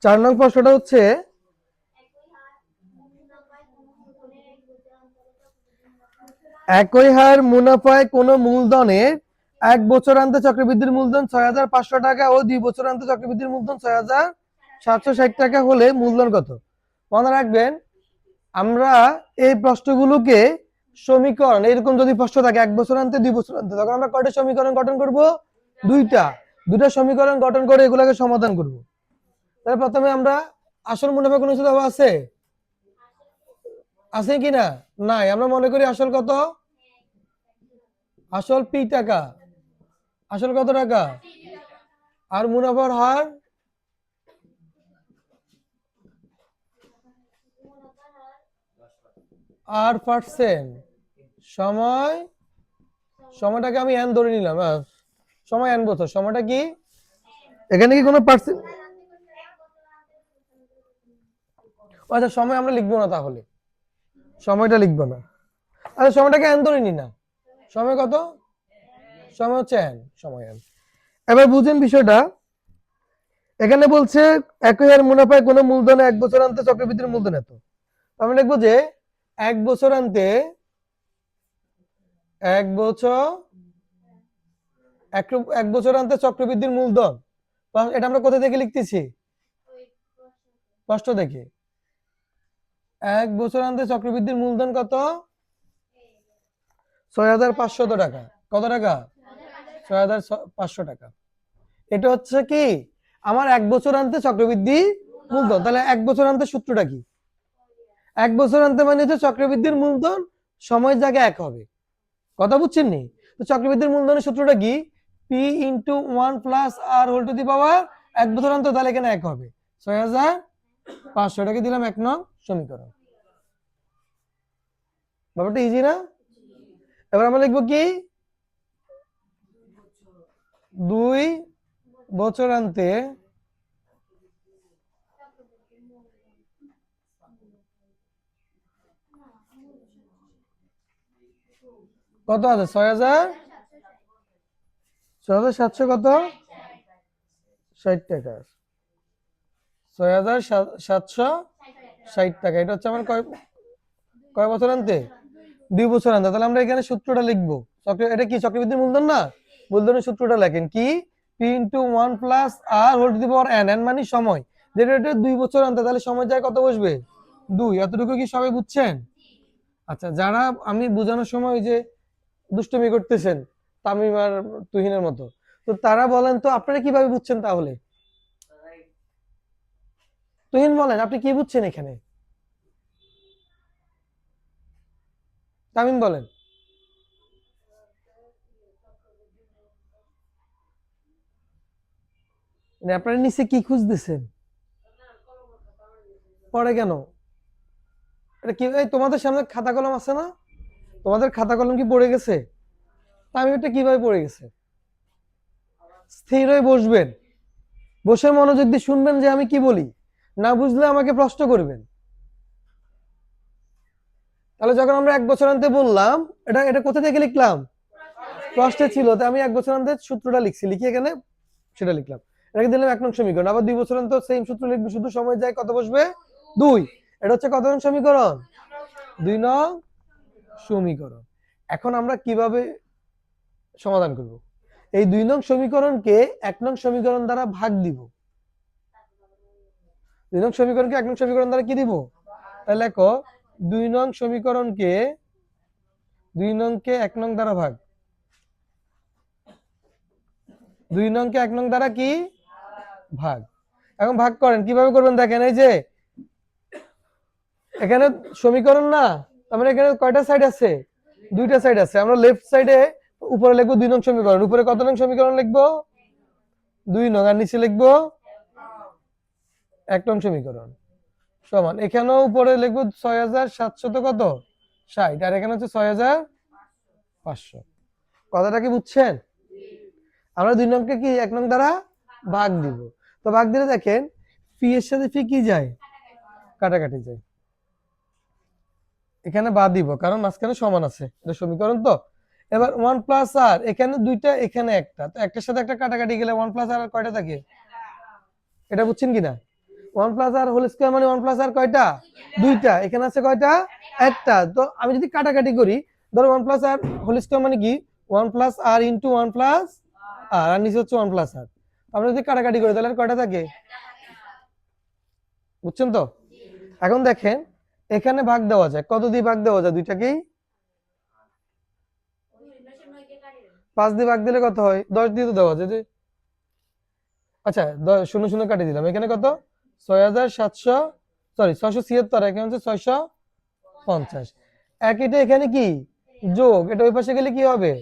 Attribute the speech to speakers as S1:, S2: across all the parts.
S1: 4 নং প্রশ্নটা হচ্ছে একই হার মুনাফায় কোন মূলধনের 1 বছরান্তে চক্রবৃদ্ধির মূলধন 6,500 টাকা ও 2 বছরান্তে চক্রবৃদ্ধির মূলধন 6,760 টাকা হলে মূলধন কত? মনে রাখবেন, আমরা এই প্রশ্নগুলোকে সমীকরণ এরকম যদি প্রশ্ন থাকে 1 বছরান্তে 2 বছরান্তে, তখন আমরা কয়টা সমীকরণ গঠন করব? দুইটা সমীকরণ গঠন করে এগুলোকে সমাধান করব। তাহলে প্রথমে আমরা আসল মুনাফা কোন কিছু দেওয়া আছে? আছে কিনা? নাই। আমরা মনে করি আসল কত? আসল পি টাকা। আসল কত টাকা? আর মুনাফার হার আর পার্সেন্ট। সময়টাকে আমি এন ধরে নিলাম। সময় এন বছর। সময়টা কি এখানে কি কোনো পার্সেন্ট? আচ্ছা, সময় আমরা লিখবো না, তাহলে সময়টা লিখবো না। আচ্ছা, সময়টাকে এন ধরে নি না। সময় কত? সময় হচ্ছে এন। সময় এন। এবার বুঝেন বিষয়টা। এখানে বলছে একই হার মুনাফায় কোন মূলধনে 1 বছরান্তে চক্রবৃদ্ধির মূলধন এত। আমি লিখবো যে 1 বছরান্তে 1 বছরান্তে চক্রবৃদ্ধির মূলধন। এটা আমরা কোথা থেকে লিখতেছি? প্রশ্ন দেখে। 1 বছরান্তে চক্রবৃদ্ধির মূলধন কত? 6,500 টাকা। কত টাকা? 6,500 টাকা। এটা হচ্ছে কি আমার 1 বছরান্তে চক্রবৃদ্ধি মূলধন। তাহলে 1 বছরান্তে সূত্রটা কি? 1 বছরান্তে মানে হচ্ছে চক্রবৃদ্ধির মূলধন সময় জায়গায় 1 হবে। কথা বুঝছেন নি? তো চক্রবৃদ্ধির মূলধনের সূত্রটা কি? P into 1 plus R whole to the power 1 বছরান্ত, তাহলে এখানে 1 হবে। 6,500 টাকা দিলাম 1 নং সমীকরণ। ব্যাপারটা ইজি না? এবার আমরা লিখবো কি 2 বছরান্তে কত আছে? 6,700 কত? 60 টাকা। 6,760 টাকা। এটা হচ্ছে আমার কয় বছরান্তে? 2 বছরান্তে। তাহলে আমরা এখানে সূত্রটা লিখবো। এটা কি চক্রবৃদ্ধির মূলধন না? মূলধনের সূত্রটা লেখেন কি? P into 1 plus R whole to the power n. N মানে সময়। যেটা এটা 2 বছরান্তে, তাহলে সময় যায় কত বসবে? 2। এতটুকু কি সবাই বুঝছেন? আচ্ছা, যারা আমি বোঝানোর সময় যে দুষ্টুমি করতেছেন তামিম আর তুহিনের মতো, তো তারা বলেন তো আপনারা কিভাবে বুঝছেন তাহলে? তুহিন বলেন, আপনি কি বুঝছেন এখানে? তামিম বলেন। মানে আপনারা নিচে কি খুঁজতেছেন? পরে কেন? এটা কি তোমাদের সামনে খাতা কলম আছে না? তোমাদের খাতা কলম কি পড়ে গেছে? তামিমটা কিভাবে পড়ে গেছে? স্থির হয়ে বসবেন, বসে মনোযোগ দিয়ে শুনবেন যে আমি কি বলি। না বুঝলে আমাকে প্রশ্ন করবেন। তাহলে যখন আমরা 1 বছরান্তে বললাম, এটা এটা কোথা থেকে লিখলাম? প্রশ্নে ছিল। তাই আমি 1 বছরান্তের সূত্রটা লিখছি, লিখে এখানে সেটা লিখলাম। এটাকে দিলাম 1 নং সমীকরণ। আবার 2 বছরান্ত সেম সূত্র লিখবো, শুধু সময় যায় কত বসবে? 2। এটা হচ্ছে কত নং সমীকরণ? 2 নং সমীকরণ। এখন আমরা কিভাবে সমাধান করব? এই 2 নং সমীকরণকে 1 নং সমীকরণ দ্বারা ভাগ দিব। 2 নং সমীকরণকে 1 নং সমীকরণ দ্বারা কি দিব? তাহলে লেখো 2 নং সমীকরণকে 2 নংকে 1 নং দ্বারা ভাগ। 2 নংকে 1 নং দ্বারা কি ভাগ। এখন ভাগ করেন, কিভাবে করবেন দেখেন। এই যে এখানে সমীকরণ না, তার মানে এখানে কয়টা সাইড আছে? 2টা সাইড আছে। আমরা লেফট সাইডে উপরে লিখবো 2 নং সমীকরণ। উপরে কত নং সমীকরণ লিখবো? 2 নং। আর নিচে লিখবো 1 নং সমীকরণ সমান। এখানেও উপরে লিখবো 6,700 কত? 60। আর এখানে হচ্ছে 6,500। কথাটা কি বুঝছেন? আমরা 2 নংকে কি 1 নং দ্বারা ভাগ দিব। তো ভাগ দিলে দেখেন পি এর সাথে পি কি যায়? কাটাকাটি যায়। এখানে বাদ দিব কারণ মাঝখানে সমান আছে, এটা সমীকরণ তো। এবার 1 প্লাস আর, এখানে দুইটা এখানে একটা, তো একটার সাথে একটা কাটাকাটি গেলে 1 প্লাস আর কয়টা থাকে, এটা বুঝছেন কিনা? 1 প্লাস আর হোল স্কয়ার মানে 1 প্লাস আর কয়টা, দুইটা, এখানে আছে কয়টা, একটা। তো আমি যদি কাটাকাটি করি, ধরো 1 প্লাস আর হোল স্কয়ার মানে কি 1 প্লাস আর ইনটু 1 প্লাস আর নিচে হচ্ছে 1 প্লাস আর। আমরা যদি কাটাকাটি করি তাহলে কয়টা থাকে, বুঝছেন তো? এখন দেখেন এখানে ভাগ দেওয়া যায়, কত দিয়ে ভাগ দেওয়া যায়, দুইটাকেই 5 দিয়ে ভাগ দিলে কত হয়, 10 দিয়ে তো দেওয়া যায় যে। আচ্ছা, শূন্য শূন্য কাটিয়ে দিলাম, এখানে কত 6700, সরি 676, এখানে হচ্ছে 650। এক, এটা এখানে কি যোগ, এটা ওই পাশে গেলে কি হবে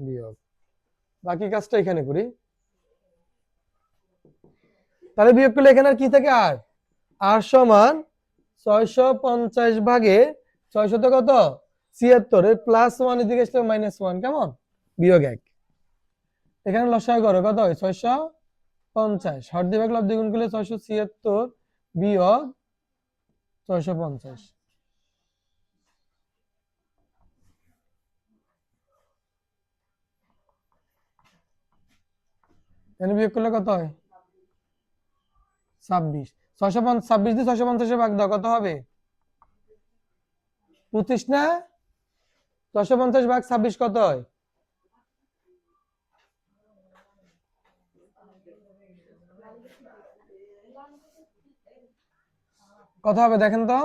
S1: বিয়োগ। বাকি কাজটা এখানে করি, তাহলে বিয়োগ করলে এখানে আর কি থাকে, আর আর সমান 650 ভাগে 600 তো কত 76, এর প্লাস 1 এদিকে আসলে মাইনাস 1, কেমন, বিয়োগ 1। এখানে লসাগু করো, কত হয় 650, হর দিয়ে ভাগ লব দিয়ে গুণ করলে 676 বিয়োগ 650। এখানে বিয়োগ করলে কত হয় 26। 626 দিয়ে 650 ভাগ দাও, কত হবে 25 না? 650 ভাগ 26 কত হয়, কত হবে দেখেন তো?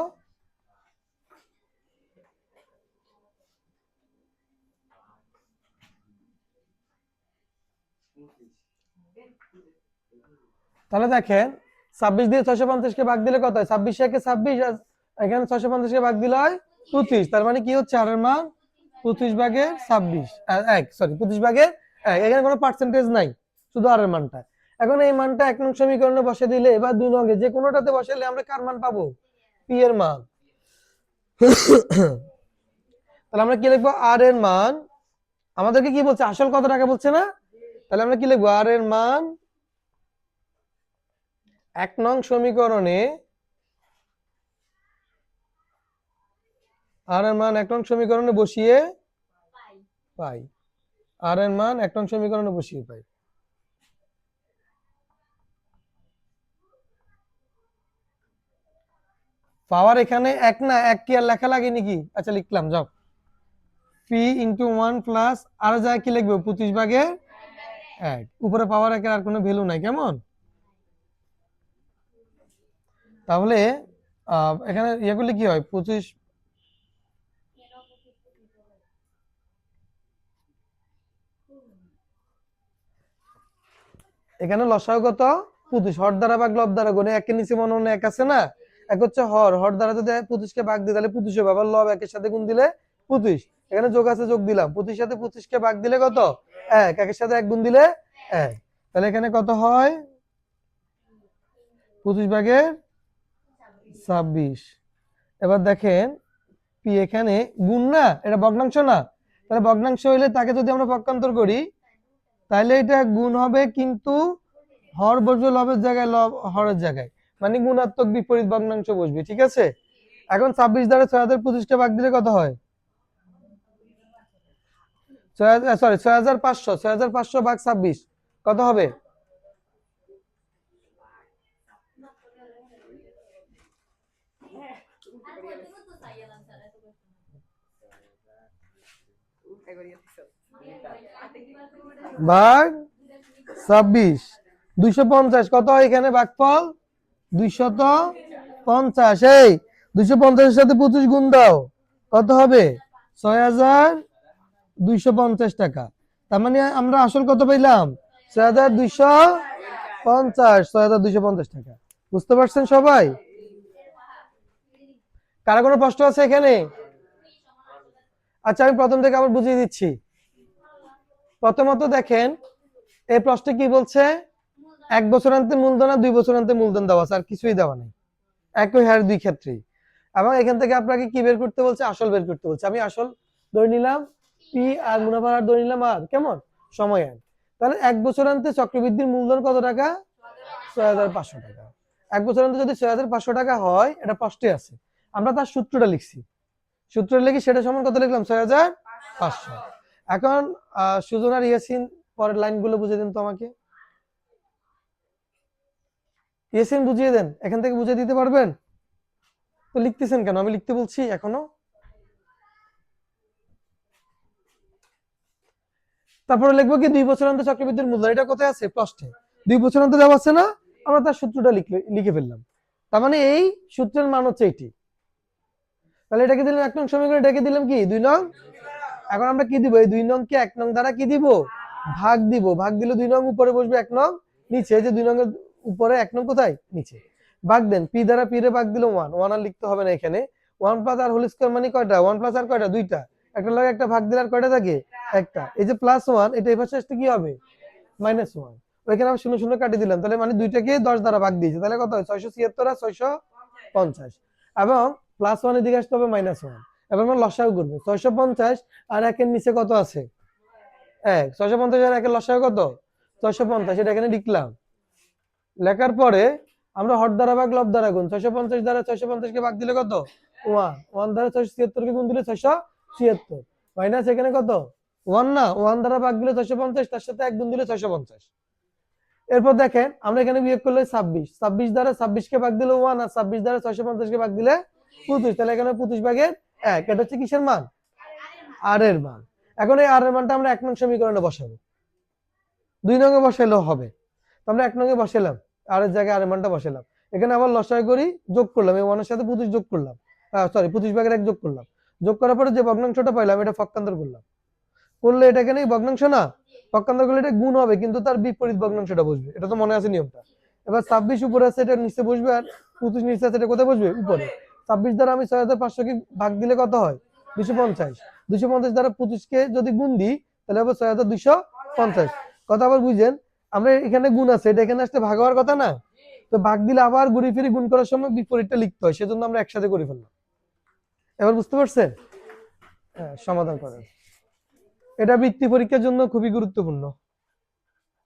S1: তাহলে দেখেন 26 দিয়ে 650 কে ভাগ দিলে কত হয়, 26 একে 26, আর এখানে 650 কে ভাগ দিলে হয় 25। তার মানে কি হচ্ছে, আর এর মান 25 ভাগে 26, এক সরি 25 ভাগে এক, এখানে কোনো পার্সেন্টেজ নাই, শুধু আর এর মানটা। এখন এই মানটা 1 নং সমীকরণে বসে দিলে, এবার 2 নং এ যে কোনোটাতে বসালে আমরা কার মান পাবো, পি এর মান। তাহলে আমরা কি লিখবো, আর এর মান, আমাদেরকে কি বলছে, আসল কত টাকা বলছে না, তাহলে আমরা কি লিখবো, আর এর মান 1 নং সমীকরণে, আর এর মান 1 নং সমীকরণে বসিয়ে পাই, আর এর মান 1 নং সমীকরণে বসিয়ে পাই। পাওয়ার এখানে 1 না, 1 কি আর লেখা লাগে নাকি, আচ্ছা লিখলাম, যাও পি ইন্টু 1 প্লাস আর যা কি লিখবো 25 ভাগে 1, উপরে পাওয়ার 1 এর আর কোনো ভ্যালু নাই, কেমন? তাহলে এখানে ইয়েগুলি কি হয় 25, এখানে লসাগু কত 25, হর দ্বারা ভাগ লব দ্বারা গুণে, একের নিচে মনে মনে 1 আছে না, এক হচ্ছে হর, হর দ্বারা যদি 25 কে ভাগ দিই তাহলে 25 হবে, আবার লব 1 এর সাথে গুণ দিলে 25, এখানে যোগ আছে যোগ দিলাম, 25 সাথে 25 কে ভাগ দিলে কত 1, 1 এর সাথে 1 গুণ দিলে 1, তাহলে এখানে কত হয় 25 ভাগের 26। এবার দেখেন পি এখানে গুণ না, এটা ভগ্নাংশ না, তাহলে ভগ্নাংশ হইলে তাকে যদি আমরা পক্ষান্তর করি তাহলে এটা গুণ হবে, কিন্তু হর বসবে লবের জায়গায়, লব হরের জায়গায়, মানে গুণাত্মক বিপরীত ভগ্নাংশ বসবে, ঠিক আছে? এখন 26 দ্বারা 6025 কে ভাগ দিলে কত হয়, 6500, 6500 ভাগ 26 কত হবে, ভাগ 26, 250 কত হয় এখানে ভাগফল 250, এই 250 এর সাথে 25 গুণ দাও, কত হবে 6250 টাকা। তার মানে আমরা আসল কত পেলাম 6250, 6250 টাকা। বুঝতে পারছেন সবাই? কারো কোনো প্রশ্ন আছে এখানে? আচ্ছা আমি প্রথম থেকে আবার বুঝিয়ে দিচ্ছি। প্রথমত দেখেন এই প্রশ্নে কি বলছে, 1 বছরান্তে মূলধন আর 2 বছরান্তে মূলধন দেওয়া আছে, আর কিছুই দেওয়া নেই, একই হার দুই ক্ষেত্রেই। এবং এখান থেকে আপনাকে কি বের করতে বলছে, আসল বের করতে বলছে। আমি আসল ধরে নিলাম পি, আর মুনাফার হার ধরে নিলাম আর, কেমন সময় আর। তাহলে 1 বছরান্তে চক্রবৃদ্ধির মূলধন কত টাকা 6500 টাকা। 1 বছরান্তে যদি 6500 টাকা হয়, এটা প্রশ্নে আছে, আমরা তার সূত্রটা লিখছি। সূত্র লিখি সেটা সমান কত লিখলাম 6500। এখন সুজন আর ইয়াসিন পরের লাইনগুলো বুঝিয়ে দিন তো আমাকে। ইয়াসিন বুঝিয়ে দেন, এখান থেকে বুঝিয়ে দিতে পারবেন? তো লিখতেছেন কেন, আমি লিখতে বলছি এখনো। তারপরে লিখবো কি 2 বছরান্ত চক্রবৃদ্ধির মূল্য, এটা কোথায় আছে প্রশ্নে 2 বছরান্ত দেওয়া আছে না, আমরা তার সূত্রটা লিখে ফেললাম। তার মানে এই সূত্রের মান হচ্ছে এটি। তাহলে এটাকে দিলাম 1 নং সমীকরণ, এটাকে দিলাম কি 2 নং। এখন আমরা কি দিব, এই 2 নং কে 1 নং দ্বারা কি দিব, ভাগ দিব। ভাগ দিলে 2 নং উপরে বসবে 1 নং নিচে, যে 2 নং এর উপরে 1 নং কোথায় নিচে। ভাগ দেন, পি দ্বারা পি রে ভাগ দিলে 1, 1 আর লিখতে হবে না এখানে। 1 প্লাস আর হোল স্কয়ার মানে কয়টা, 1 প্লাস আর কয়টা, দুইটা। একটা লগে একটা ভাগ দিলে আর কয়টা থাকে, একটা। এই যে প্লাস 1, এটা এই পাশে আসলে কি হবে -1। ওইখানে আমি শূন্য শূন্য কাটি দিলাম, তাহলে মানে দুইটাকে 10 দ্বারা ভাগ দিয়েছে, তাহলে কত হয় 676 আর 650। এবং প্লাস 1 এর দিকে আসতে হবে -1। এবার আমরা লসাগু করব, 650 আর 1 এর নিচে কত আছে 1, 650 আর 1 এর লসাগু কত 650, এটা এখানে লিখলাম। লেখার পরে আমরা হর দ্বারা ভাগ লব দ্বারা গুণ, 650 দ্বারা 650 কে ভাগ দিলে কত 1, 1 দ্বারা 676 কে গুণ দিলে 676, মাইনাস এখানে কত 1 না, 1 দ্বারা ভাগ দিলে 650, তার সাথে 1 গুণ দিলে 650। এরপর দেখেন আমরা এখানে বিয়োগ করলে 26, 26 দ্বারা 26 কে ভাগ দিলে 1, আর 26 দ্বারা 650 কে ভাগ দিলে 25, তাহলে এখানে 25 ভাগের 1, এটা হচ্ছে কিসের মান, আর এর মান। এখন এই আর এর মানটা আমরা 1 নং সমীকরণে বসাবো, 2 নং এ বসাইলেও হবে। তো আমরা 1 নং এ বসাইলাম, আর এর জায়গায় আর এর মানটা বসাইলাম। এখানে আবার লসাগু করি, যোগ করলাম, এই 1 এর সাথে 25 যোগ করলাম, সরি 25 ভাগের 1 যোগ করলাম। যোগ করার পরে যে ভগ্নাংশটা পাইলাম এটা পক্ষান্তর করলাম, করলে এটা এখানে ভগ্নাংশ না, পক্ষান্তর করলে এটা গুণ হবে, কিন্তু তার বিপরীত ভগ্নাংশটা বসবে, এটা তো মনে আছে নিয়মটা। এবার 26 উপরে আছে, এটা নিচে বসবে, আর 25 নিচে আছে, এটা কোথায় বসবে উপরে। 26 দ্বারা আমি 6500 কে ভাগ দিলে কত হয় 250, 250 দ্বারা 25 কে যদি গুণ দিই তাহলে হবে 6250। কথা আবার বুঝেন, আমরা এখানে গুণ আছে, এটা এখানে আসতে ভাগ হওয়ার কথা না, তো ভাগ দিলে আবার ঘুরে ফিরে গুণ করার সময় বিপরীতটা লিখতে হয়, সেজন্য আমরা একসাথে করে ফেললাম। এবার বুঝতে পারছেন? হ্যাঁ, সমাধান করেন। এটা বৃত্তি পরীক্ষার জন্য খুবই গুরুত্বপূর্ণ।